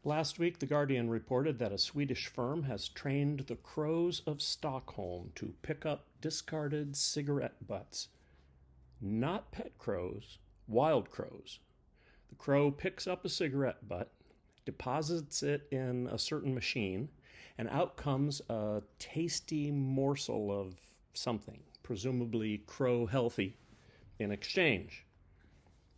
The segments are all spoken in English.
Last week, The Guardian reported that a Swedish firm has trained the crows of Stockholm to pick up discarded cigarette butts. Not pet crows, wild crows. The crow picks up a cigarette butt, deposits it in a certain machine, and out comes a tasty morsel of something, presumably crow healthy, in exchange.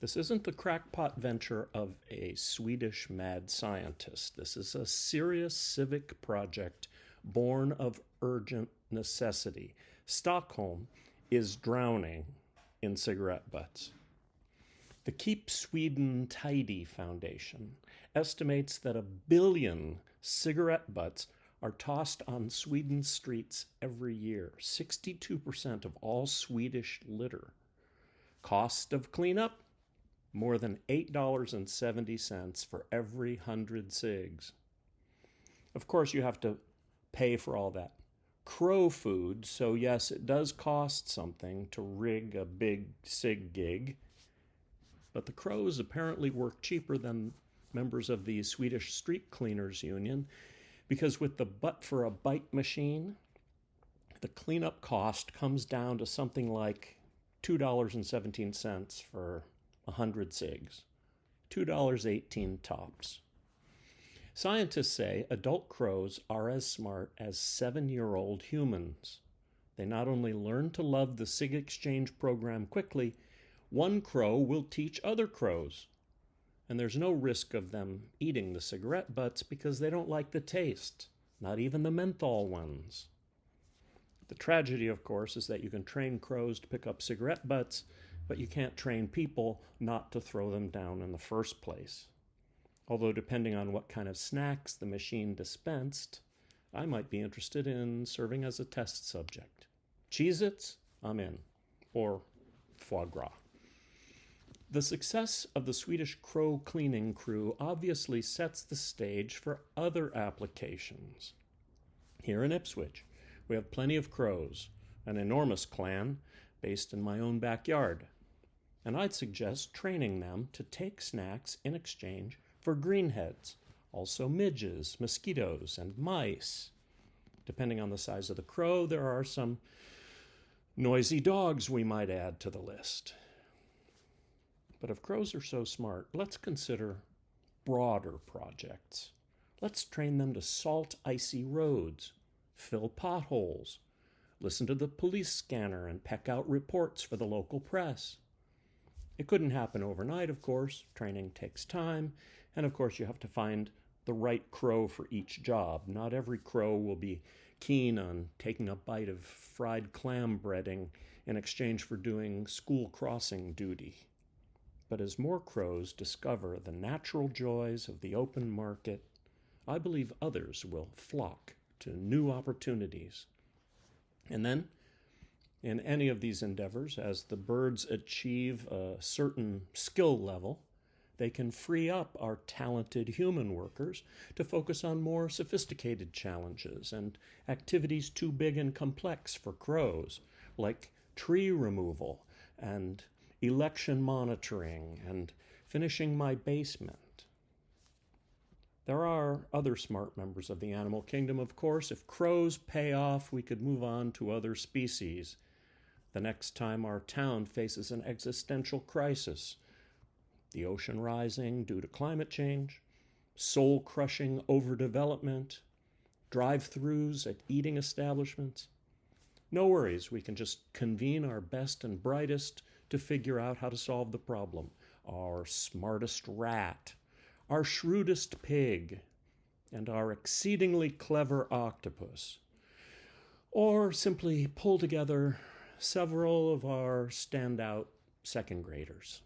This isn't the crackpot venture of a Swedish mad scientist. This is a serious civic project born of urgent necessity. Stockholm is drowning in cigarette butts. The Keep Sweden Tidy Foundation estimates that 1 billion cigarette butts are tossed on Sweden's streets every year, 62% of all Swedish litter. Cost of cleanup? More than $8.70 for every 100 cigs. Of course, you have to pay for all that crow food, so yes, it does cost something to rig a big cig gig, but the crows apparently work cheaper than members of the Swedish Street Cleaners Union, because with the butt for a bite machine, the cleanup cost comes down to something like $2.17 for 100 cigs, $2.18 tops. Scientists say adult crows are as smart as 7-year-old humans. They not only learn to love the cig exchange program quickly, one crow will teach other crows. And there's no risk of them eating the cigarette butts because they don't like the taste, not even the menthol ones. The tragedy, of course, is that you can train crows to pick up cigarette butts, but you can't train people not to throw them down in the first place. Although depending on what kind of snacks the machine dispensed, I might be interested in serving as a test subject. Cheez-Its? I'm in. Or foie gras. The success of the Swedish crow cleaning crew obviously sets the stage for other applications. Here in Ipswich, we have plenty of crows, an enormous clan based in my own backyard. And I'd suggest training them to take snacks in exchange for greenheads, also midges, mosquitoes, and mice. Depending on the size of the crow, there are some noisy dogs we might add to the list. But if crows are so smart, let's consider broader projects. Let's train them to salt icy roads, fill potholes, listen to the police scanner, and peck out reports for the local press. It couldn't happen overnight, of course. Training takes time, and of course you have to find the right crow for each job. Not every crow will be keen on taking a bite of fried clam breading in exchange for doing school crossing duty. But as more crows discover the natural joys of the open market, I believe others will flock to new opportunities. And then, in any of these endeavors, as the birds achieve a certain skill level, they can free up our talented human workers to focus on more sophisticated challenges and activities too big and complex for crows, like tree removal and election monitoring and finishing my basement. There are other smart members of the animal kingdom, of course. If crows pay off, we could move on to other species. The next time our town faces an existential crisis, the ocean rising due to climate change, soul-crushing overdevelopment, drive-thrus at eating establishments, no worries, we can just convene our best and brightest to figure out how to solve the problem. Our smartest rat, our shrewdest pig, and our exceedingly clever octopus. Or simply pull together several of our standout second graders.